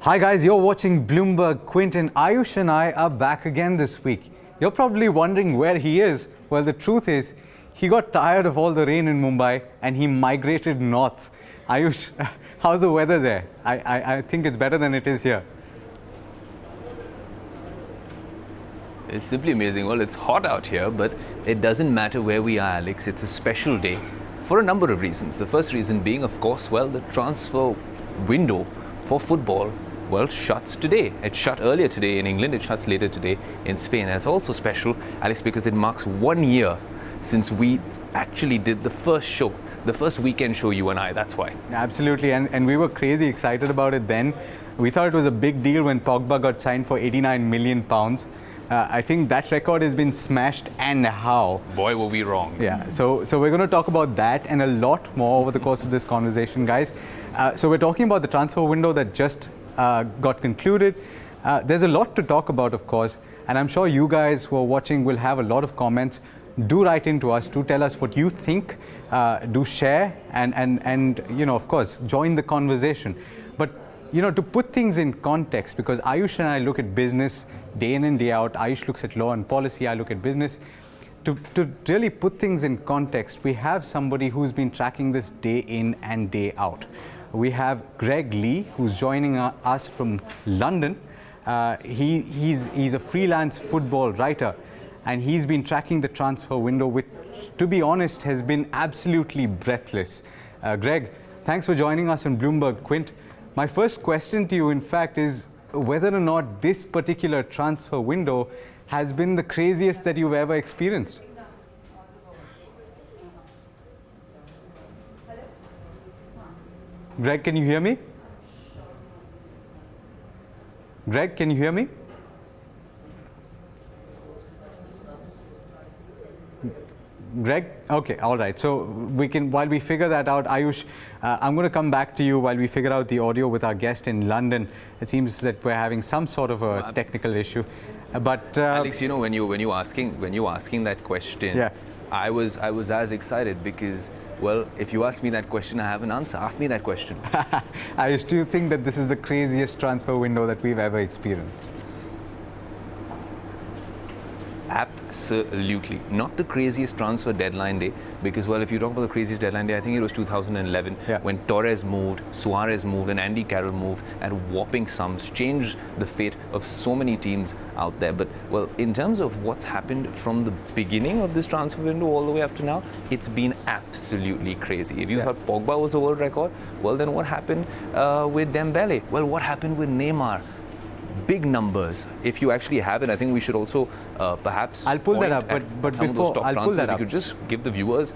Hi guys, you're watching Bloomberg. Quinton, Ayush and I are back again this week. You're probably wondering where he is. Well, the truth is, he got tired of all the rain in Mumbai and he migrated north. Ayush, how's the weather there? I think it's better than it is here. It's simply amazing. Well, it's hot out here, but it doesn't matter where we are, Alex. It's a special day for a number of reasons. The first reason being, of course, well, the transfer window for football, well, shuts today. It shut earlier today in England. It shuts later today in Spain. And it's also special, Alex, because it marks 1 year since we actually did the first show, the first weekend show, you and I. That's why. Absolutely. And we were crazy excited about it then. We thought it was a big deal when Pogba got signed for £89 million. I think that record has been smashed, and how. Boy, were we wrong. Yeah, so we're going to talk about that and a lot more over the course of this conversation, guys. So we're talking about the transfer window that just got concluded. There's a lot to talk about, of course, and I'm sure you guys who are watching will have a lot of comments. Do write into us, do tell us what you think, do share, and you know, of course, join the conversation. But you know, to put things in context, because Ayush and I look at business day in and day out. Ayush looks at law and policy, I look at business. To really put things in context, we have somebody who's been tracking this day in and day out. We have Greg Lee, who's joining us from London. He's a freelance football writer, and he's been tracking the transfer window, which, to be honest, has been absolutely breathless. Greg, thanks for joining us on Bloomberg. Quint, my first question to you, in fact, is whether or not this particular transfer window has been the craziest that you've ever experienced. Greg, can you hear me? Greg, can you hear me? Greg? Okay, all right. So we can, while we figure that out, Ayush, I'm going to come back to you while we figure out the audio with our guest in London. It seems that we're having some sort of a technical issue. But Alex, you know, when you asking that question, yeah, I was as excited because, well, if you ask me that question, I have an answer. Ask me that question. Ayush, do you think that this is the craziest transfer window that we've ever experienced? Absolutely. Not the craziest transfer deadline day, because, well, if you talk about the craziest deadline day, I think it was 2011, yeah, when Torres moved, Suarez moved, and Andy Carroll moved at whopping sums, changed the fate of so many teams out there. But, well, in terms of what's happened from the beginning of this transfer window all the way up to now, it's been absolutely crazy. If you thought Pogba was a world record, well, then what happened with Dembele? Well, what happened with Neymar? Big numbers. If you actually have it, I think we should also perhaps. I'll pull that up, but before I'll pull that up, we could just give the viewers.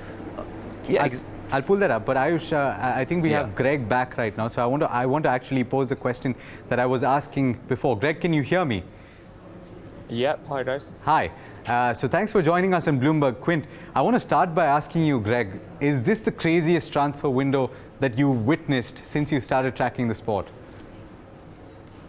I'll pull that up. But Ayush, I think we have Greg back right now, so I want to actually pose the question that I was asking before. Greg, can you hear me? Yep. Hi, guys. Hi. So thanks for joining us on Bloomberg. Quint, I want to start by asking you, Greg, is this the craziest transfer window that you witnessed since you started tracking the sport?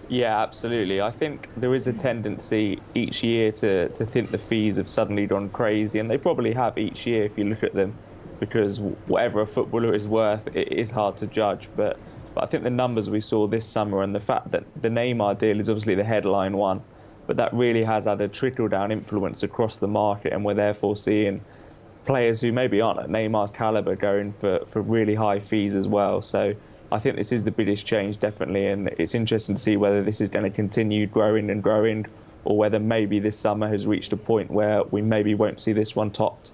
Yeah, absolutely. I think there is a tendency each year to think the fees have suddenly gone crazy, and they probably have each year if you look at them, because whatever a footballer is worth, it is hard to judge. But I think the numbers we saw this summer, and the fact that the Neymar deal is obviously the headline one, but that really has had a trickle-down influence across the market, and we're therefore seeing players who maybe aren't at Neymar's caliber going for really high fees as well. So I think this is the biggest change, definitely, and it's interesting to see whether this is going to continue growing and growing, or whether maybe this summer has reached a point where we maybe won't see this one topped.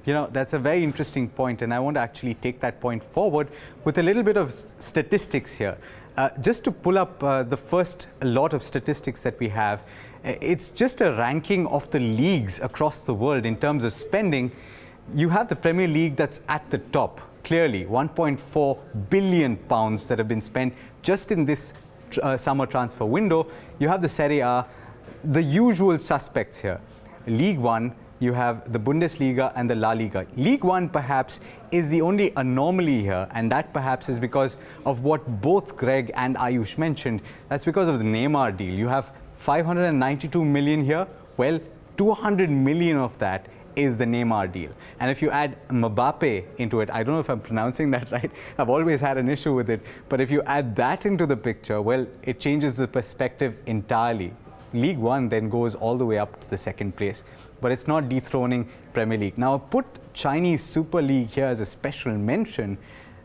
You know, that's a very interesting point, and I want to actually take that point forward with a little bit of statistics here. Just to pull up the first lot of statistics that we have, it's just a ranking of the leagues across the world in terms of spending. You have the Premier League that's at the top. Clearly, £1.4 billion that have been spent just in this summer transfer window. You have the Serie A, the usual suspects here. League One, you have the Bundesliga and the La Liga. League One perhaps is the only anomaly here, and that perhaps is because of what both Greg and Ayush mentioned. That's because of the Neymar deal. You have 592 million here. Well, 200 million of that is the Neymar deal. And if you add Mbappe into it, I don't know if I'm pronouncing that right, I've always had an issue with it, but if you add that into the picture, well, it changes the perspective entirely. League One then goes all the way up to the second place, but it's not dethroning Premier League. Now, put Chinese Super League here as a special mention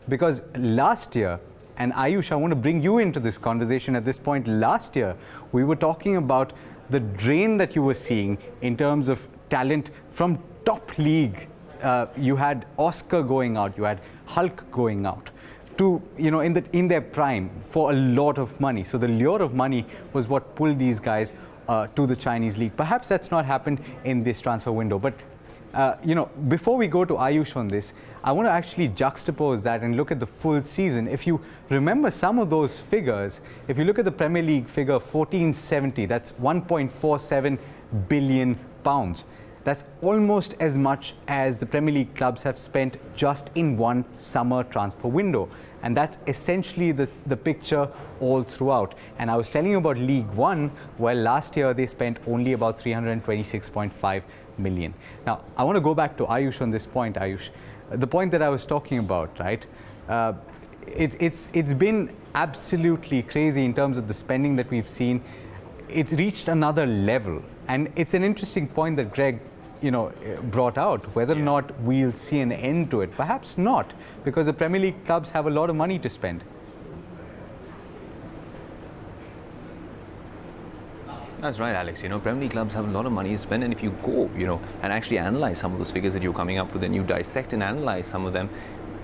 because last year, and Ayush, I want to bring you into this conversation at this point. Last year, we were talking about the drain that you were seeing in terms of talent from top league. You had Oscar going out, you had Hulk going out to, in their prime for a lot of money. So the lure of money was what pulled these guys to the Chinese league. Perhaps that's not happened in this transfer window, but before we go to Ayush on this, I want to actually juxtapose that and look at the full season. If you remember some of those figures, if you look at the Premier League figure 1470, that's 1.47 billion pounds. That's almost as much as the Premier League clubs have spent just in one summer transfer window. And that's essentially the picture all throughout. And I was telling you about League One, where last year they spent only about 326.5 million. Now, I want to go back to Ayush on this point, Ayush. The point that I was talking about, right? It's been absolutely crazy in terms of the spending that we've seen. It's reached another level. And it's an interesting point that Greg brought out, whether or not we'll see an end to it. Perhaps not, because the Premier League clubs have a lot of money to spend. That's right, Alex. Premier League clubs have a lot of money to spend, and if you go, and actually analyze some of those figures that you're coming up with, and you dissect and analyze some of them,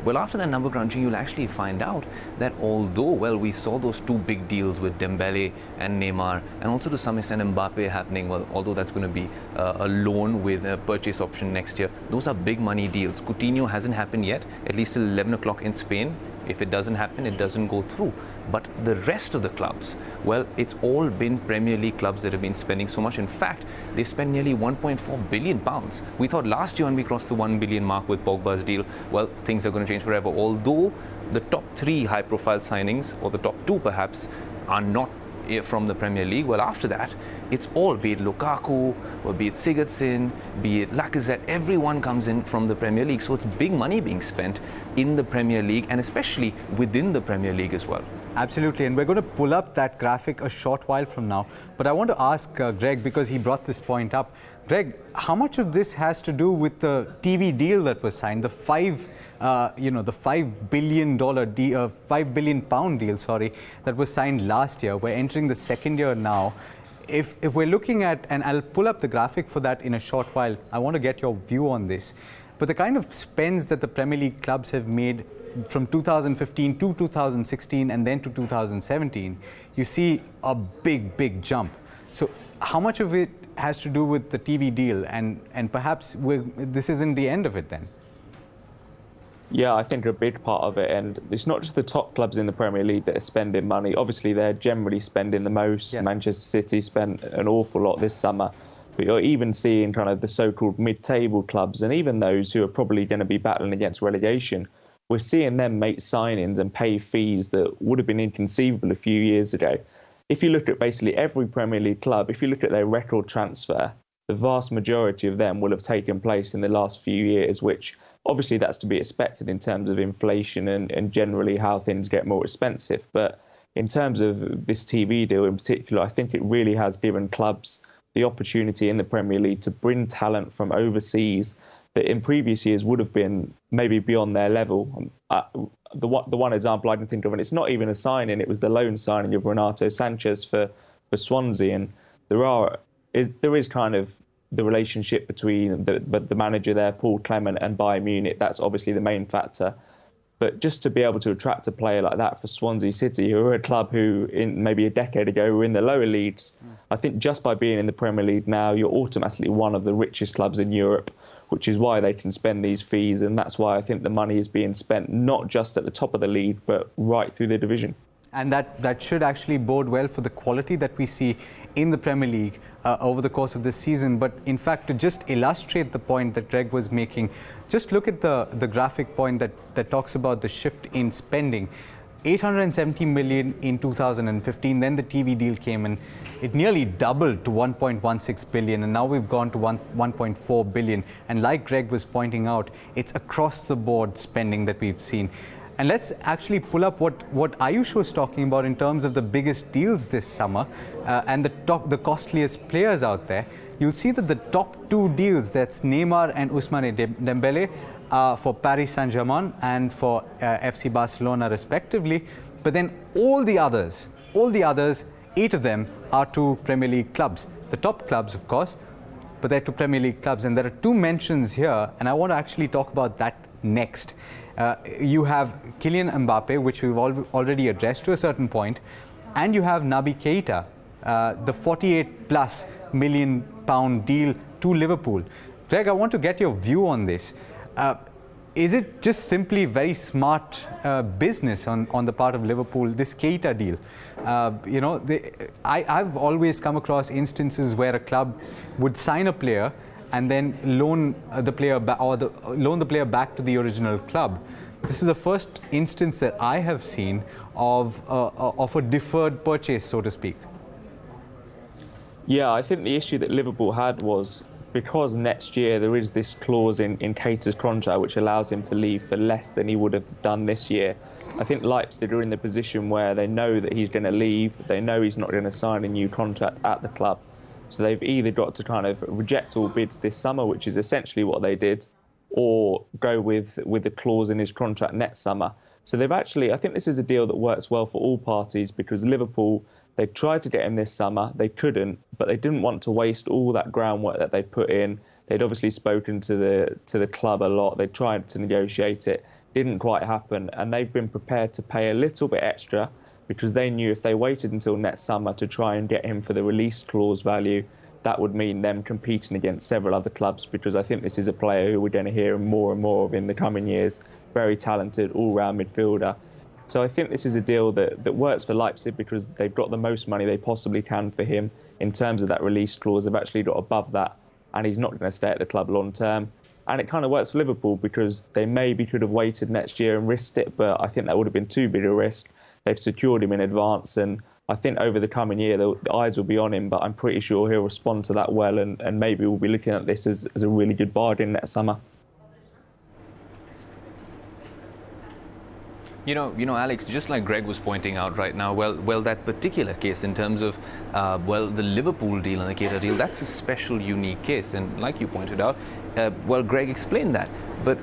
well, after that number crunching, you'll actually find out that although, well, we saw those two big deals with Dembele and Neymar, and also to some extent Mbappe happening, well, although that's going to be a loan with a purchase option next year, those are big money deals. Coutinho hasn't happened yet, at least till 11 o'clock in Spain. If it doesn't happen, it doesn't go through. But the rest of the clubs, well, it's all been Premier League clubs that have been spending so much. In fact, they've spent nearly 1.4 billion pounds. We thought last year when we crossed the 1 billion mark with Pogba's deal, well, things are going to change forever. Although the top three high-profile signings, or the top two perhaps, are not from the Premier League, well, after that, it's all, be it Lukaku, or be it Sigurdsson, be it Lacazette, everyone comes in from the Premier League. So it's big money being spent in the Premier League, and especially within the Premier League as well. Absolutely, and we're going to pull up that graphic a short while from now. But I want to ask Greg, because he brought this point up. Greg, how much of this has to do with the TV deal that was signed, the $5 billion pound deal, sorry, that was signed last year? We're entering the second year now. If we're looking at, and I'll pull up the graphic for that in a short while, I want to get your view on this. But the kind of spends that the Premier League clubs have made from 2015 to 2016 and then to 2017, you see a big jump. So how much of it has to do with the TV deal, and perhaps this isn't the end of it then? Yeah, I think a big part of it, and it's not just the top clubs in the Premier League that are spending money. Obviously, they're generally spending the most. Yes. Manchester City spent an awful lot this summer. But you're even seeing kind of the so-called mid-table clubs, and even those who are probably going to be battling against relegation. We're seeing them make signings and pay fees that would have been inconceivable a few years ago. If you look at basically every Premier League club, if you look at their record transfer, the vast majority of them will have taken place in the last few years, which obviously that's to be expected in terms of inflation and generally how things get more expensive. But in terms of this TV deal in particular, I think it really has given clubs the opportunity in the Premier League to bring talent from overseas that in previous years would have been maybe beyond their level. The one example I can think of, and it's not even a signing, it was the loan signing of Renato Sanchez for Swansea. And there is kind of the relationship between the manager there, Paul Clement, and Bayern Munich. That's obviously the main factor. But just to be able to attract a player like that for Swansea City, who are a club who maybe a decade ago were in the lower leagues, I think just by being in the Premier League now, you're automatically one of the richest clubs in Europe, which is why they can spend these fees. And that's why I think the money is being spent not just at the top of the league, but right through the division. And that should actually bode well for the quality that we see in the Premier League over the course of this season. But in fact, to just illustrate the point that Greg was making, just look at the graphic point that talks about the shift in spending. 870 million in 2015. Then the TV deal came and it nearly doubled to 1.16 billion, and now we've gone to 1.4 billion. And like Greg was pointing out, it's across the board spending that we've seen. And let's actually pull up what Ayush was talking about in terms of the biggest deals this summer and the costliest players out there. You'll see that the top two deals, that's Neymar and Ousmane Dembele, for Paris Saint-Germain and for FC Barcelona respectively. But then all the others, 8 of them are to Premier League clubs. The top clubs, of course, but they're to Premier League clubs. And there are 2 mentions here, and I want to actually talk about that next. You have Kylian Mbappe, which we've already addressed to a certain point, and you have Naby Keita, the 48+ million pound deal to Liverpool. Greg, I want to get your view on this. Is it just simply very smart business on the part of Liverpool, this Keita deal? I've always come across instances where a club would sign a player and then loan the player back to the original club. This is the first instance that I have seen of a deferred purchase, so to speak. Yeah, I think the issue that Liverpool had was because next year there is this clause in Keita's contract which allows him to leave for less than he would have done this year. I think Leipzig are in the position where they know that he's going to leave, they know he's not going to sign a new contract at the club. So they've either got to kind of reject all bids this summer, which is essentially what they did, or go with the clause in his contract next summer. So they've actually, I think this is a deal that works well for all parties, because Liverpool, they tried to get him this summer, they couldn't, but they didn't want to waste all that groundwork that they put in. They'd obviously spoken to the club a lot. They tried to negotiate it, didn't quite happen, and they've been prepared to pay a little bit extra because they knew if they waited until next summer to try and get him for the release clause value, that would mean them competing against several other clubs, because I think this is a player who we're going to hear more and more of in the coming years. Very talented, all-round midfielder. So I think this is a deal that works for Leipzig because they've got the most money they possibly can for him in terms of that release clause. They've actually got above that, and he's not going to stay at the club long term. And it kind of works for Liverpool because they maybe could have waited next year and risked it, but I think that would have been too big a risk. They've secured him in advance, and I think over the coming year the eyes will be on him, but I'm pretty sure he'll respond to that well, and maybe we'll be looking at this as a really good bargain next summer. You know, Alex, just like Greg was pointing out right now, well, that particular case in terms of, the Liverpool deal and the Keita deal, that's a special, unique case. And like you pointed out, Greg explained that. But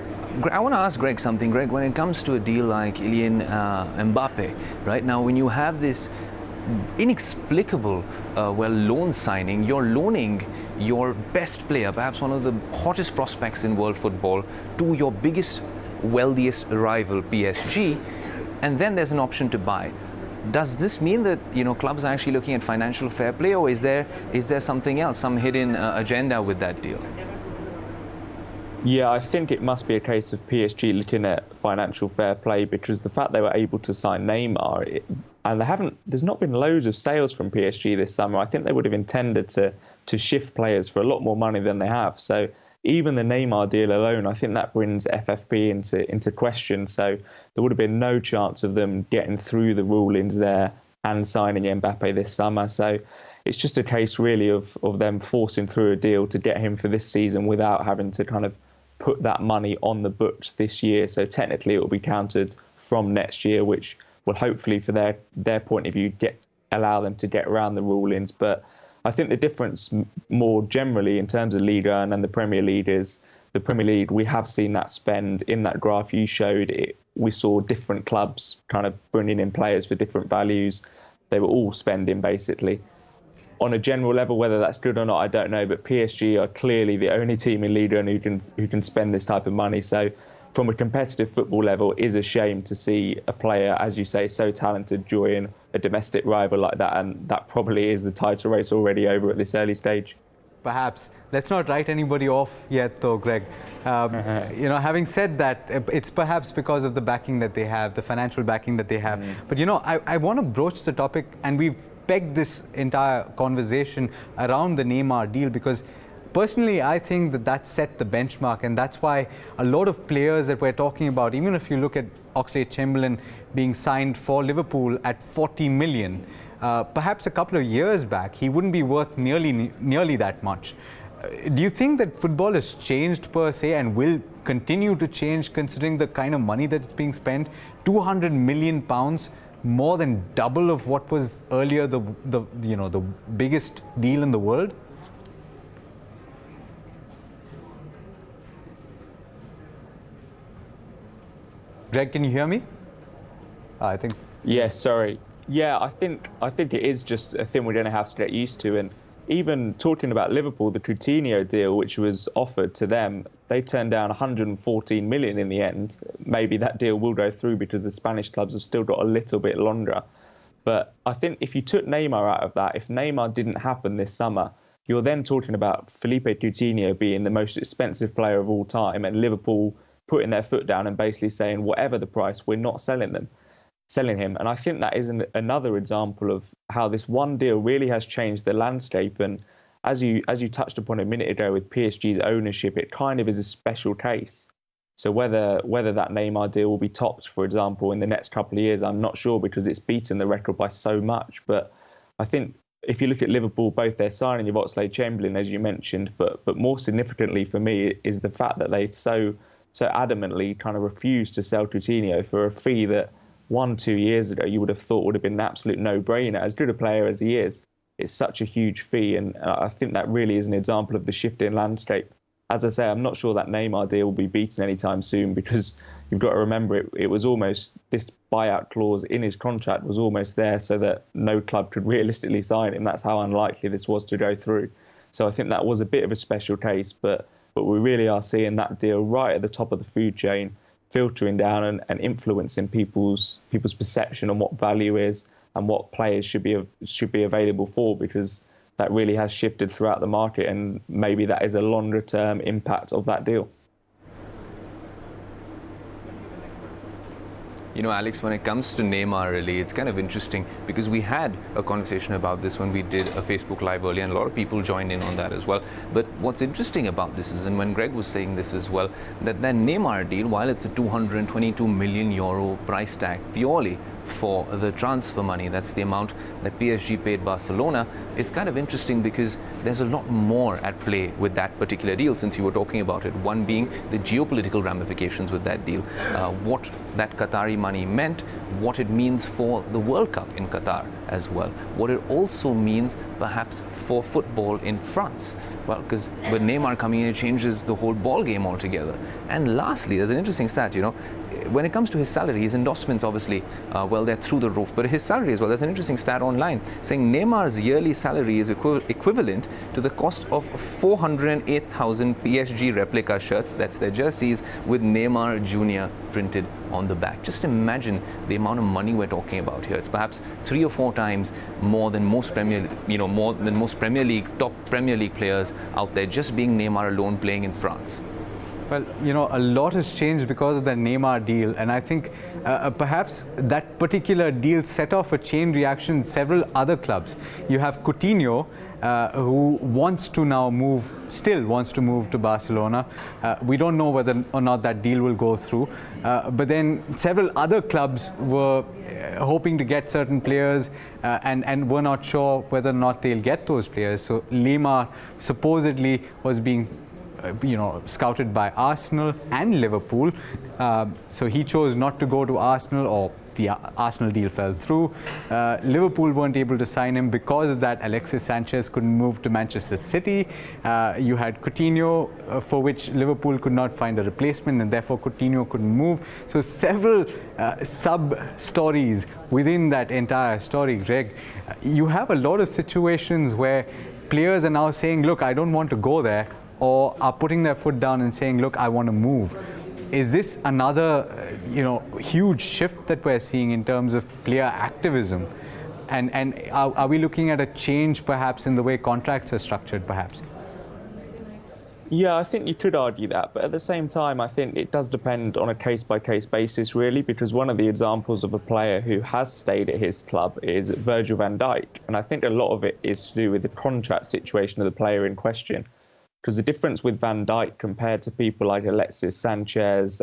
I want to ask Greg something. Greg, when it comes to a deal like Kylian Mbappe, right now, when you have this inexplicable, loan signing, you're loaning your best player, perhaps one of the hottest prospects in world football, to your biggest, wealthiest rival, PSG, and then there's an option to buy. Does this mean that clubs are actually looking at financial fair play, or is there something else, some hidden agenda with that deal? Yeah, I think it must be a case of PSG looking at financial fair play, because the fact they were able to sign Neymar, there's not been loads of sales from PSG this summer. I think they would have intended to shift players for a lot more money than they have. So even the Neymar deal alone, I think that brings FFP into question. So there would have been no chance of them getting through the rulings there and signing Mbappe this summer. So it's just a case really of them forcing through a deal to get him for this season without having to kind of put that money on the books this year. So technically it will be counted from next year, which will hopefully, for their point of view, allow them to get around the rulings. But I think the difference more generally in terms of Ligue 1 and the Premier League is the Premier League, we have seen that spend in that graph you showed. We saw different clubs kind of bringing in players for different values. They were all spending basically. On a general level, whether that's good or not, I don't know. But PSG are clearly the only team in Ligue 1 who can spend this type of money. So from a competitive football level, it is a shame to see a player, as you say, so talented, join a domestic rival like that. And that probably is the title race already over at this early stage. Perhaps. Let's not write anybody off yet, though, Greg. Having said that, it's perhaps because of the backing that they have, the financial backing that they have. But, I want to broach the topic, and we've pegged this entire conversation around the Neymar deal, because personally, I think that set the benchmark, and that's why a lot of players that we're talking about, even if you look at Oxlade-Chamberlain being signed for Liverpool at 40 million. Perhaps a couple of years back, he wouldn't be worth nearly that much. Do you think that football has changed per se and will continue to change considering the kind of money that's being spent? 200 million pounds, more than double of what was earlier the biggest deal in the world? Greg, can you hear me? I think. Yeah, sorry. Yeah, I think it is just a thing we're going to have to get used to. And even talking about Liverpool, the Coutinho deal, which was offered to them, they turned down 114 million in the end. Maybe that deal will go through because the Spanish clubs have still got a little bit longer. But I think if you took Neymar out of that, if Neymar didn't happen this summer, you're then talking about Felipe Coutinho being the most expensive player of all time and Liverpool putting their foot down and basically saying, whatever the price, we're not selling him. And I think that is another example of how this one deal really has changed the landscape. And as you touched upon a minute ago with PSG's ownership, it kind of is a special case. So whether that Neymar deal will be topped, for example, in the next couple of years, I'm not sure because it's beaten the record by so much. But I think if you look at Liverpool, both their signing of Oxlade-Chamberlain, as you mentioned, but more significantly for me is the fact that they so adamantly kind of refused to sell Coutinho for a fee that 1-2 years ago you would have thought would have been an absolute no-brainer. As good a player as he is, it's such a huge fee, and I think that really is an example of the shifting landscape. As I say, I'm not sure that Neymar deal will be beaten anytime soon because you've got to remember it was almost, this buyout clause in his contract was almost there so that no club could realistically sign him. That's how unlikely this was to go through. So I think that was a bit of a special case, but we really are seeing that deal right at the top of the food chain, filtering down and influencing people's perception on what value is and what players should be available for, because that really has shifted throughout the market, and maybe that is a longer term impact of that deal. You know, Alex, when it comes to Neymar, really, it's kind of interesting because we had a conversation about this when we did a Facebook Live earlier, and a lot of people joined in on that as well. But what's interesting about this is, and when Greg was saying this as well, that Neymar deal, while it's a 222 million euro price tag purely for the transfer money, that's the amount that PSG paid Barcelona, it's kind of interesting because there's a lot more at play with that particular deal, since you were talking about it. One being the geopolitical ramifications with that deal, what that Qatari money meant, what it means for the World Cup in Qatar as well, what it also means perhaps for football in France. Well, because with Neymar coming in, it changes the whole ball game altogether. And lastly, there's an interesting stat, you know, when it comes to his salary, his endorsements obviously, they're through the roof, but his salary as well, there's an interesting stat online saying Neymar's yearly salary is equivalent to the cost of 408,000 PSG replica shirts, that's their jerseys, with Neymar Junior printed on the back. Just imagine the amount of money we're talking about here. It's perhaps 3 or 4 times more than most Premier League, top Premier League players out there, just being Neymar alone playing in France. Well, you know, a lot has changed because of the Neymar deal, and I think perhaps that particular deal set off a chain reaction in several other clubs. You have Coutinho, who still wants to move to Barcelona. We don't know whether or not that deal will go through, but then several other clubs were hoping to get certain players and were not sure whether or not they'll get those players. So Neymar supposedly was being scouted by Arsenal and Liverpool. So he chose not to go to Arsenal, or the Arsenal deal fell through. Liverpool weren't able to sign him. Because of that, Alexis Sanchez couldn't move to Manchester City. You had Coutinho, for which Liverpool could not find a replacement, and therefore Coutinho couldn't move. So several sub-stories within that entire story, Greg. You have a lot of situations where players are now saying, look, I don't want to go there, or are putting their foot down and saying, look, I want to move. Is this another huge shift that we're seeing in terms of player activism? And are we looking at a change perhaps in the way contracts are structured perhaps? Yeah, I think you could argue that, but at the same time, I think it does depend on a case-by-case basis, really, because one of the examples of a player who has stayed at his club is Virgil van Dijk, and I think a lot of it is to do with the contract situation of the player in question. Because the difference with Van Dijk compared to people like Alexis Sanchez,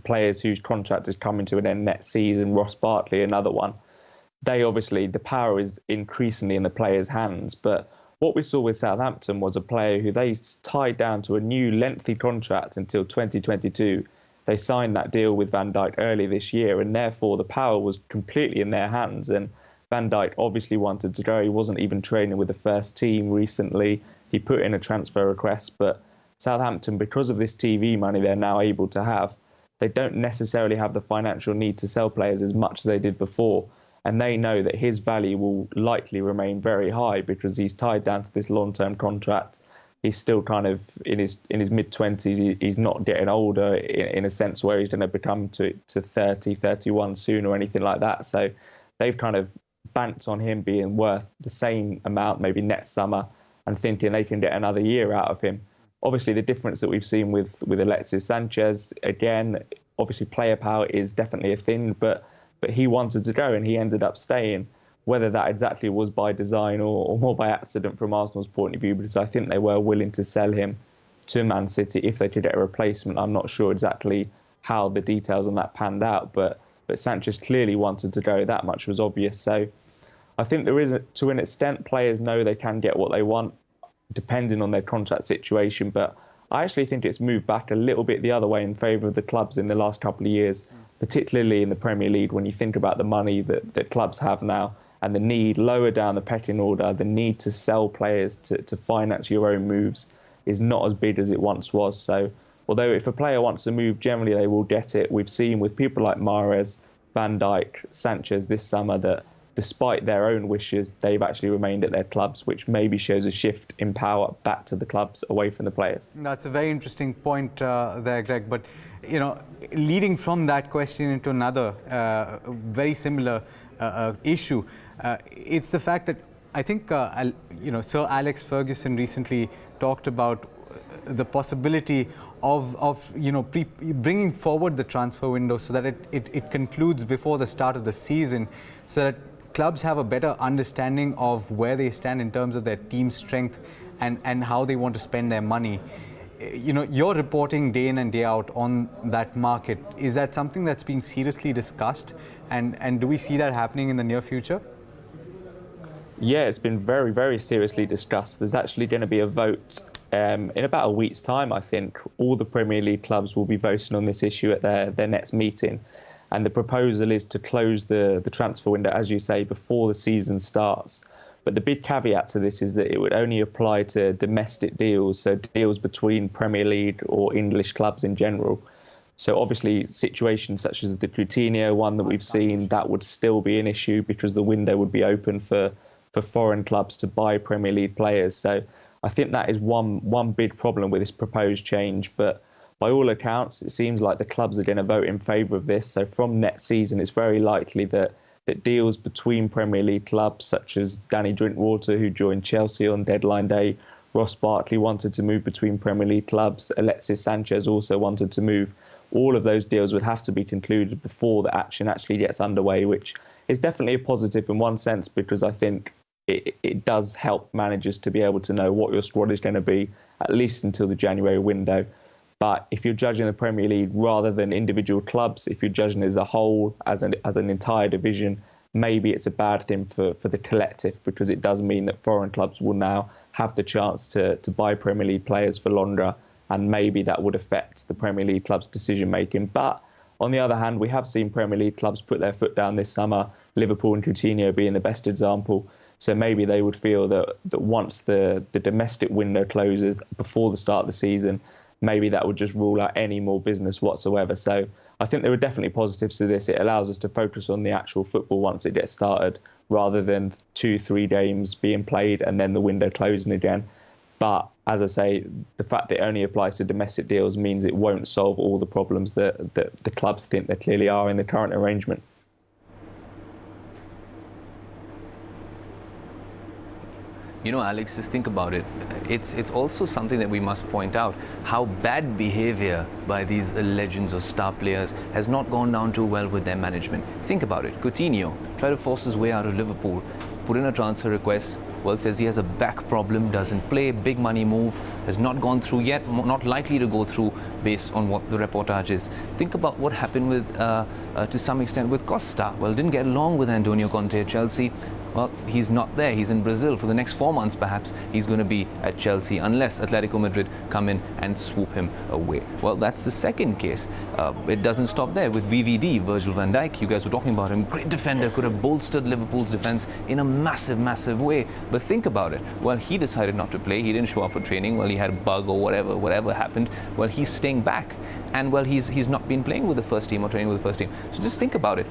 players whose contract is coming to an end next season, Ross Barkley, another one. They obviously, the power is increasingly in the players' hands. But what we saw with Southampton was a player who they tied down to a new lengthy contract until 2022. They signed that deal with Van Dijk early this year, and therefore the power was completely in their hands. And Van Dijk obviously wanted to go. He wasn't even training with the first team recently. He put in a transfer request, but Southampton, because of this TV money they're now able to have, they don't necessarily have the financial need to sell players as much as they did before. And they know that his value will likely remain very high because he's tied down to this long-term contract. He's still kind of in his mid-20s. He's not getting older in a sense where he's going to become to 30, 31 soon or anything like that. So they've kind of banked on him being worth the same amount maybe next summer and thinking they can get another year out of him. Obviously, the difference that we've seen with Alexis Sanchez, again, obviously player power is definitely a thing, but he wanted to go and he ended up staying. Whether that exactly was by design or more by accident from Arsenal's point of view, because I think they were willing to sell him to Man City if they could get a replacement. I'm not sure exactly how the details on that panned out, but Sanchez clearly wanted to go. That much was obvious. So I think there is, to an extent, players know they can get what they want, depending on their contract situation. But I actually think it's moved back a little bit the other way in favour of the clubs in the last couple of years, particularly in the Premier League, when you think about the money that clubs have now and the need lower down the pecking order, the need to sell players to finance your own moves is not as big as it once was. So although if a player wants to move, generally they will get it. We've seen with people like Mahrez, Van Dijk, Sanchez this summer that despite their own wishes, they've actually remained at their clubs, which maybe shows a shift in power back to the clubs away from the players. That's a very interesting point there, Greg. But, you know, leading from that question into another very similar issue, it's the fact that I think, Sir Alex Ferguson recently talked about the possibility of bringing forward the transfer window so that it concludes before the start of the season, so that clubs have a better understanding of where they stand in terms of their team strength and how they want to spend their money. You know, you're reporting day in and day out on that market. Is that something that's being seriously discussed? And do we see that happening in the near future? Yeah, it's been very, very seriously discussed. There's actually going to be a vote in about a week's time, I think. All the Premier League clubs will be voting on this issue at their next meeting. And the proposal is to close the transfer window, as you say, before the season starts. But the big caveat to this is that it would only apply to domestic deals, so deals between Premier League or English clubs in general. So obviously situations such as the Coutinho one that we've seen, that would still be an issue because the window would be open for foreign clubs to buy Premier League players. So I think that is one big problem with this proposed change. But by all accounts, it seems like the clubs are going to vote in favour of this. So from next season, it's very likely that deals between Premier League clubs, such as Danny Drinkwater, who joined Chelsea on deadline day, Ross Barkley wanted to move between Premier League clubs, Alexis Sanchez also wanted to move. All of those deals would have to be concluded before the action actually gets underway, which is definitely a positive in one sense, because I think it does help managers to be able to know what your squad is going to be, at least until the January window. But if you're judging the Premier League rather than individual clubs, if you're judging as a whole, as an entire division, maybe it's a bad thing for the collective, because it does mean that foreign clubs will now have the chance to buy Premier League players for longer, and maybe that would affect the Premier League clubs' decision-making. But on the other hand, we have seen Premier League clubs put their foot down this summer, Liverpool and Coutinho being the best example. So maybe they would feel that once the domestic window closes before the start of the season, maybe that would just rule out any more business whatsoever. So I think there are definitely positives to this. It allows us to focus on the actual football once it gets started, rather than 2-3 games being played and then the window closing again. But as I say, the fact it only applies to domestic deals means it won't solve all the problems that the clubs think there clearly are in the current arrangement. You know, Alex, just think about it. It's also something that we must point out, how bad behavior by these legends or star players has not gone down too well with their management. Think about it. Coutinho tried to force his way out of Liverpool, put in a transfer request. Well, it says he has a back problem, doesn't play, big money move. has not gone through yet, not likely to go through based on what the reportage is. Think about what happened with, to some extent, with Costa. Well, didn't get along with Antonio Conte at Chelsea. Well, he's not there. He's in Brazil. For the next 4 months, perhaps, he's going to be at Chelsea unless Atletico Madrid come in and swoop him away. Well, that's the second case. It doesn't stop there. With VVD, Virgil van Dijk, you guys were talking about him. Great defender, could have bolstered Liverpool's defence in a massive, massive way. But think about it. Well, he decided not to play. He didn't show up for training. Well, he had a bug or whatever happened. Well, he's staying back. And, well, he's not been playing with the first team or training with the first team. So just think about it.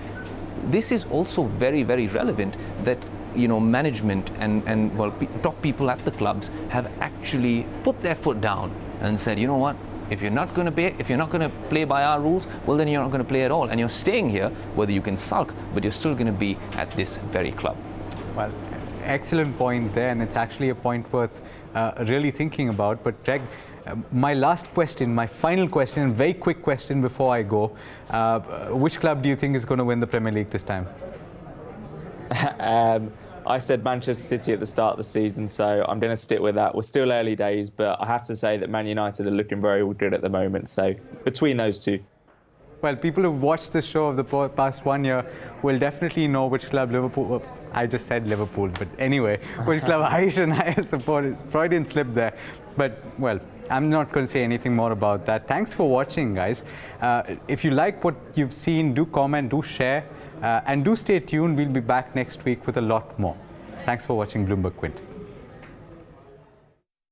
This is also very, very relevant that management and well, top people at the clubs have actually put their foot down and said, you know what, if you're not going to play by our rules, well, then you're not going to play at all, and you're staying here, whether you can sulk, but you're still going to be at this very club. Well, excellent point there, and it's actually a point worth really thinking about. But Greg, my last question, my final question, very quick question before I go, which club do you think is going to win the Premier League this time? I said Manchester City at the start of the season, so I'm going to stick with that. We're still early days, but I have to say that Man United are looking very good at the moment. So between those two. Well, people who've watched the show of the past 1 year will definitely know which club Liverpool, I just said Liverpool, but anyway, which club Aish and I supported. Freudian slip there. But, well, I'm not going to say anything more about that. Thanks for watching, guys. If you like what you've seen, do comment, do share. And do stay tuned. We'll be back next week with a lot more. Thanks for watching Bloomberg Quint.